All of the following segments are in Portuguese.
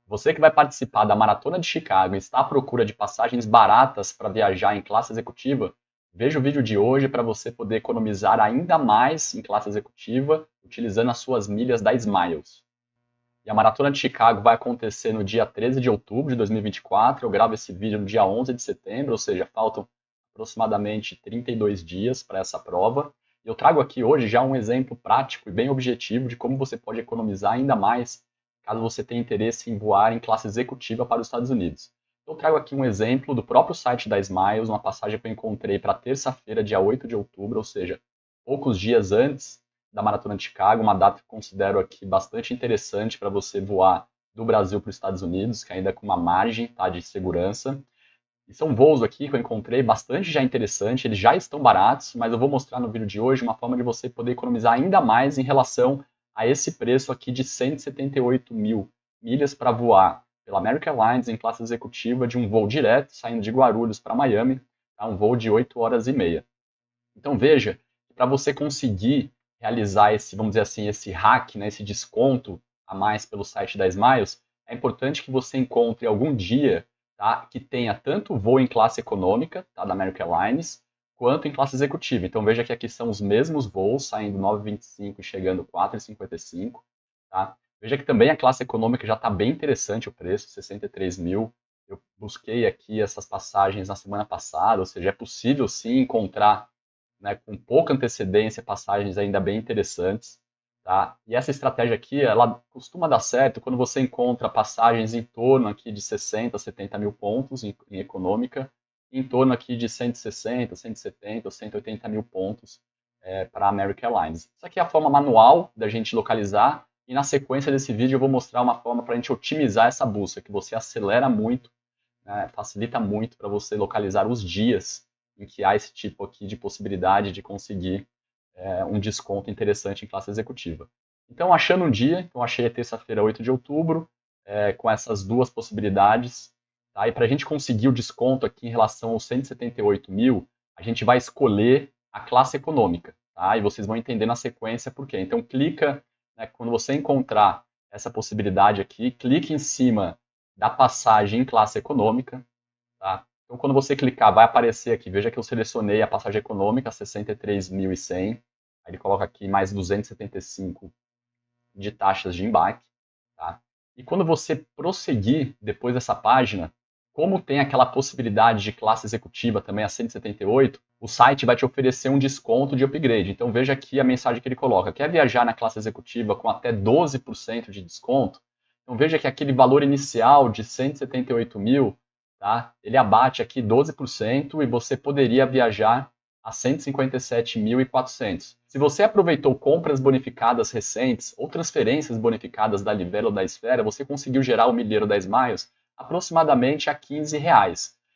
Você que vai participar da Maratona de Chicago e está à procura de passagens baratas para viajar em classe executiva, veja o vídeo de hoje para você poder economizar ainda mais em classe executiva utilizando as suas milhas da Smiles. E a Maratona de Chicago vai acontecer no dia 13 de outubro de 2024. Eu gravo esse vídeo no dia 11 de setembro, ou seja, faltam aproximadamente 32 dias para essa prova. E eu trago aqui hoje já um exemplo prático e bem objetivo de como você pode economizar ainda mais caso você tenha interesse em voar em classe executiva para os Estados Unidos. Eu trago aqui um exemplo do próprio site da Smiles, uma passagem que eu encontrei para terça-feira, dia 8 de outubro, ou seja, poucos dias antes da Maratona de Chicago, uma data que eu considero aqui bastante interessante para você voar do Brasil para os Estados Unidos, que ainda é com uma margem, tá, de segurança. E são voos aqui que eu encontrei bastante já interessante, eles já estão baratos, mas eu vou mostrar no vídeo de hoje uma forma de você poder economizar ainda mais em relação a esse preço aqui de 178 mil milhas para voar pela American Airlines em classe executiva de um voo direto saindo de Guarulhos para Miami, tá? Um voo de 8 horas e meia. Então veja, para você conseguir realizar esse, vamos dizer assim, esse hack, né, esse desconto a mais pelo site da Smiles, é importante que você encontre algum dia, tá, que tenha tanto voo em classe econômica, tá, da American Airlines, quanto em classe executiva. Então veja que aqui são os mesmos voos, saindo 9h25 e chegando 4h55. Tá? Veja que também a classe econômica já está bem interessante o preço, 63 mil. Eu busquei aqui essas passagens na semana passada, ou seja, é possível sim encontrar, né, com pouca antecedência, passagens ainda bem interessantes, tá? E essa estratégia aqui, ela costuma dar certo quando você encontra passagens em torno aqui de 60, 70 mil pontos em econômica, em torno aqui de 160, 170 ou 180 mil pontos para a American Airlines. Isso aqui é a forma manual da gente localizar, e na sequência desse vídeo eu vou mostrar uma forma para a gente otimizar essa busca, que você acelera muito, né, facilita muito para você localizar os dias em que há esse tipo aqui de possibilidade de conseguir um desconto interessante em classe executiva. Então, achando um dia, então achei a terça-feira, 8 de outubro, com essas duas possibilidades. Tá? E para a gente conseguir o desconto aqui em relação aos 178 mil, a gente vai escolher a classe econômica. Tá? E vocês vão entender na sequência por quê. Então, clica, né, quando você encontrar essa possibilidade aqui, clique em cima da passagem em classe econômica. Tá? Então, quando você clicar, vai aparecer aqui. Veja que eu selecionei a passagem econômica, 63.100. Aí ele coloca aqui mais 275 de taxas de embarque. Tá? E quando você prosseguir depois dessa página, como tem aquela possibilidade de classe executiva também a 178, o site vai te oferecer um desconto de upgrade. Então veja aqui a mensagem que ele coloca. Quer viajar na classe executiva com até 12% de desconto? Então veja que aquele valor inicial de 178 mil, tá? Ele abate aqui 12% e você poderia viajar a 157.400. Se você aproveitou compras bonificadas recentes ou transferências bonificadas da Livelo ou da Esfera, você conseguiu gerar o milheiro da Smiles aproximadamente a R$ 15.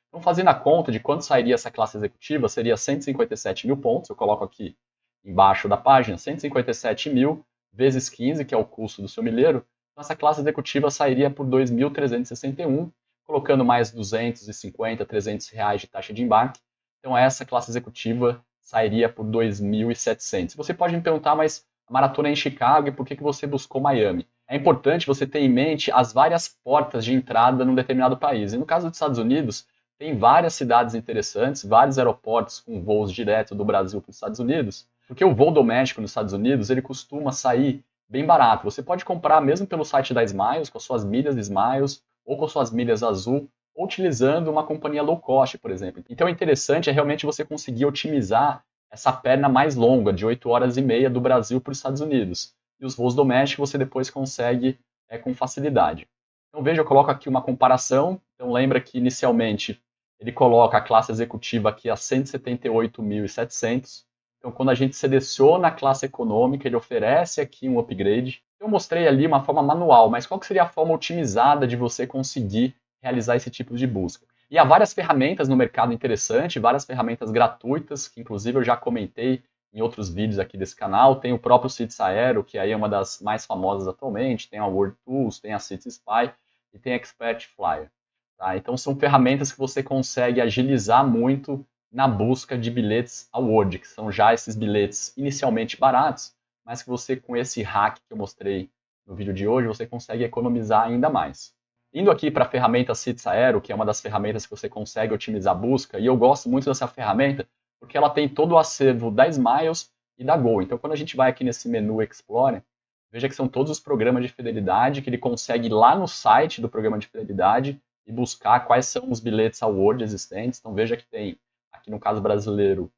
Então, fazendo a conta de quanto sairia essa classe executiva, seria 157 mil pontos. Eu coloco aqui embaixo da página, 157 mil vezes 15, que é o custo do seu milheiro. Então, essa classe executiva sairia por 2.361, colocando mais 250, R$ 300 de taxa de embarque. Então, essa classe executiva sairia por 2.700. Você pode me perguntar, mas a maratona é em Chicago e por que você buscou Miami? É importante você ter em mente as várias portas de entrada num determinado país. E no caso dos Estados Unidos, tem várias cidades interessantes, vários aeroportos com voos direto do Brasil para os Estados Unidos, porque o voo doméstico nos Estados Unidos, ele costuma sair bem barato. Você pode comprar mesmo pelo site da Smiles, com as suas milhas Smiles, ou com suas milhas Azul, ou utilizando uma companhia low cost, por exemplo. Então, o interessante é realmente você conseguir otimizar essa perna mais longa, de 8 horas e meia do Brasil para os Estados Unidos. E os voos domésticos você depois consegue com facilidade. Então, veja, eu coloco aqui uma comparação. Então, lembra que inicialmente ele coloca a classe executiva aqui a 178.700. Então, quando a gente seleciona a classe econômica, ele oferece aqui um upgrade. Eu mostrei ali uma forma manual, mas qual que seria a forma otimizada de você conseguir realizar esse tipo de busca? E há várias ferramentas no mercado interessante, várias ferramentas gratuitas, que inclusive eu já comentei em outros vídeos aqui desse canal. Tem o próprio Cits Aero, que aí é uma das mais famosas atualmente, tem a World Tools, tem a Cits Spy e tem a Expert Flyer. Tá? Então são ferramentas que você consegue agilizar muito na busca de bilhetes award, que são já esses bilhetes inicialmente baratos, mas que você, com esse hack que eu mostrei no vídeo de hoje, você consegue economizar ainda mais. Indo aqui para a ferramenta Cits Aero, que é uma das ferramentas que você consegue otimizar a busca, e eu gosto muito dessa ferramenta porque ela tem todo o acervo da Smiles e da Gol. Então, quando a gente vai aqui nesse menu Explore, veja que são todos os programas de fidelidade que ele consegue ir lá no site do programa de fidelidade e buscar quais são os bilhetes award existentes. Então, veja que tem, aqui no caso brasileiro,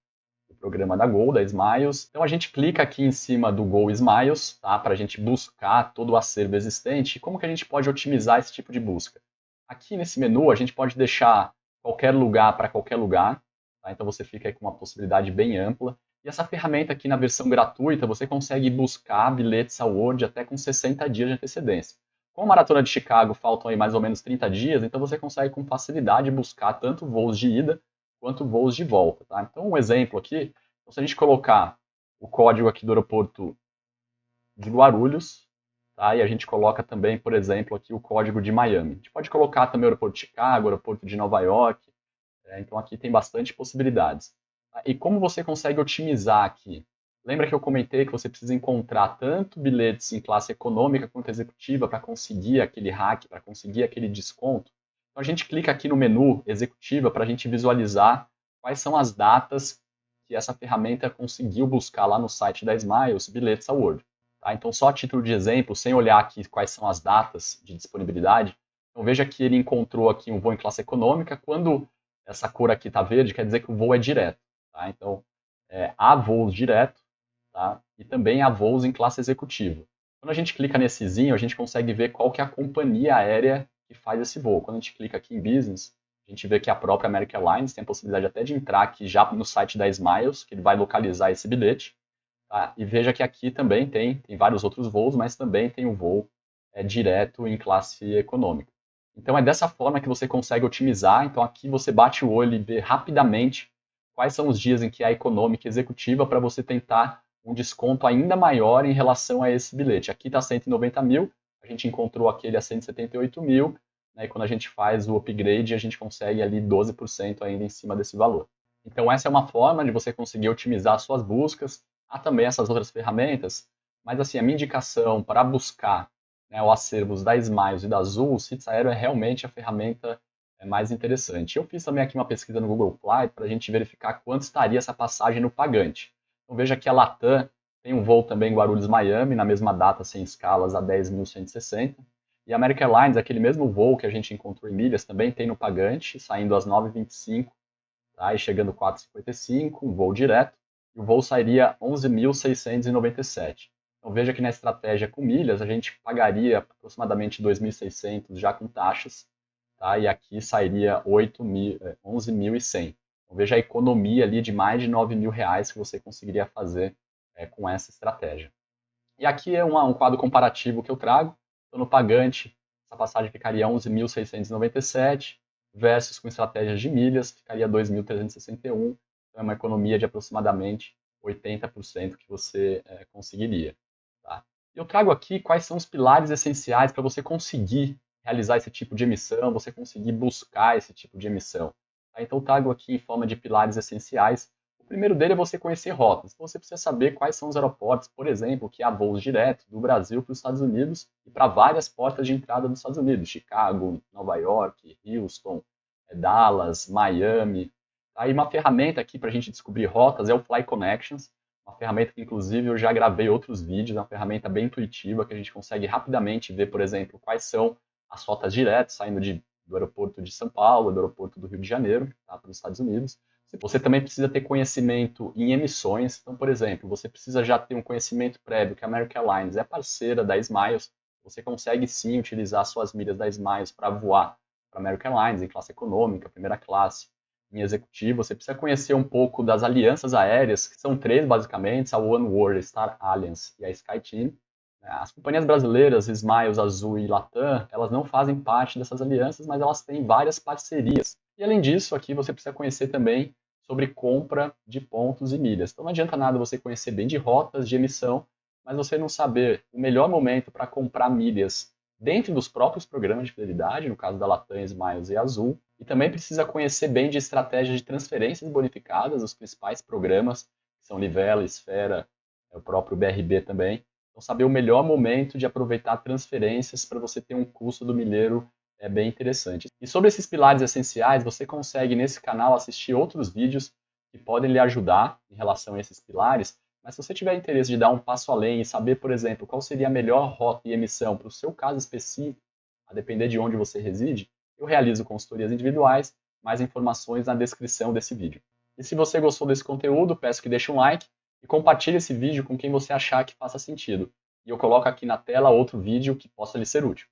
o programa da Gol, da Smiles. Então a gente clica aqui em cima do Gol Smiles, tá? Para a gente buscar todo o acervo existente. E como que a gente pode otimizar esse tipo de busca? Aqui nesse menu a gente pode deixar qualquer lugar para qualquer lugar, tá? Então você fica aí com uma possibilidade bem ampla. E essa ferramenta aqui na versão gratuita, você consegue buscar bilhetes award até com 60 dias de antecedência. Com a Maratona de Chicago faltam aí mais ou menos 30 dias, então você consegue com facilidade buscar tanto voos de ida quanto voos de volta. Tá? Então, um exemplo aqui, então, se a gente colocar o código aqui do aeroporto de Guarulhos, tá? E a gente coloca também, por exemplo, aqui o código de Miami. A gente pode colocar também o aeroporto de Chicago, o aeroporto de Nova York, então aqui tem bastante possibilidades. Tá? E como você consegue otimizar aqui? Lembra que eu comentei que você precisa encontrar tanto bilhetes em classe econômica quanto executiva para conseguir aquele hack, para conseguir aquele desconto? Então a gente clica aqui no menu executiva para a gente visualizar quais são as datas que essa ferramenta conseguiu buscar lá no site da Smiles, bilhetes award. Tá? Então só a título de exemplo, sem olhar aqui quais são as datas de disponibilidade, então veja que ele encontrou aqui um voo em classe econômica. Quando essa cor aqui está verde, quer dizer que o voo é direto. Tá? Então há voos direto, tá? E também há voos em classe executiva. Quando a gente clica nessezinho, a gente consegue ver qual que é a companhia aérea que faz esse voo. Quando a gente clica aqui em Business, a gente vê que a própria American Airlines tem a possibilidade até de entrar aqui já no site da Smiles, que ele vai localizar esse bilhete. Tá? E veja que aqui também tem vários outros voos, mas também tem o voo direto em classe econômica. Então é dessa forma que você consegue otimizar. Então aqui você bate o olho e vê rapidamente quais são os dias em que há econômica e executiva para você tentar um desconto ainda maior em relação a esse bilhete. Aqui está 190 mil, a gente encontrou aquele a 178 mil, né, e quando a gente faz o upgrade, a gente consegue ali 12% ainda em cima desse valor. Então essa é uma forma de você conseguir otimizar suas buscas. Há também essas outras ferramentas, mas assim, a minha indicação para buscar, né, os acervos da Smiles e da Azul, o Cits Aero é realmente a ferramenta mais interessante. Eu fiz também aqui uma pesquisa no Google Flight para a gente verificar quanto estaria essa passagem no pagante. Então veja que a Latam tem um voo também em Guarulhos-Miami, na mesma data, sem escalas, a 10.160. E a American Airlines, aquele mesmo voo que a gente encontrou em milhas, também tem no pagante, saindo às 9h25, tá? E chegando 4h55, um voo direto, e o voo sairia 11.697. Então veja que na estratégia com milhas, a gente pagaria aproximadamente 2.600 já com taxas, tá? E aqui sairia 11.100. Então veja a economia ali de mais de 9 mil reais que você conseguiria fazer com essa estratégia. E aqui é um quadro comparativo que eu trago. Então, no pagante, essa passagem ficaria 11.697 versus com estratégias de milhas, ficaria 2.361. Então, é uma economia de aproximadamente 80% que você conseguiria. Tá? Eu trago aqui quais são os pilares essenciais para você conseguir realizar esse tipo de emissão, você conseguir buscar esse tipo de emissão. Tá? Então, eu trago aqui em forma de pilares essenciais. O primeiro dele é você conhecer rotas. Então, você precisa saber quais são os aeroportos, por exemplo, que há voos diretos do Brasil para os Estados Unidos e para várias portas de entrada dos Estados Unidos. Chicago, Nova York, Houston, Dallas, Miami. Aí uma ferramenta aqui para a gente descobrir rotas é o Fly Connections, uma ferramenta que inclusive eu já gravei outros vídeos, uma ferramenta bem intuitiva que a gente consegue rapidamente ver, por exemplo, quais são as rotas diretas saindo do aeroporto de São Paulo, do aeroporto do Rio de Janeiro, tá, para os Estados Unidos. Você também precisa ter conhecimento em emissões. Então, por exemplo, você precisa já ter um conhecimento prévio que a American Airlines é parceira da Smiles. Você consegue sim utilizar suas milhas da Smiles para voar para a American Airlines em classe econômica, primeira classe, em executivo. Você precisa conhecer um pouco das alianças aéreas, que são três basicamente, a Oneworld, a Star Alliance e a SkyTeam. As companhias brasileiras, Smiles, Azul e Latam, elas não fazem parte dessas alianças, mas elas têm várias parcerias. E além disso, aqui você precisa conhecer também sobre compra de pontos e milhas. Então não adianta nada você conhecer bem de rotas de emissão, mas você não saber o melhor momento para comprar milhas dentro dos próprios programas de fidelidade, no caso da Latam, Smiles e Azul, e também precisa conhecer bem de estratégias de transferências bonificadas, os principais programas, que são Livelo, Esfera, o próprio BRB também. Então saber o melhor momento de aproveitar transferências para você ter um custo do milheiro é bem interessante. E sobre esses pilares essenciais, você consegue nesse canal assistir outros vídeos que podem lhe ajudar em relação a esses pilares, mas se você tiver interesse de dar um passo além e saber, por exemplo, qual seria a melhor rota e emissão para o seu caso específico, a depender de onde você reside, eu realizo consultorias individuais, mais informações na descrição desse vídeo. E se você gostou desse conteúdo, peço que deixe um like e compartilhe esse vídeo com quem você achar que faça sentido. E eu coloco aqui na tela outro vídeo que possa lhe ser útil.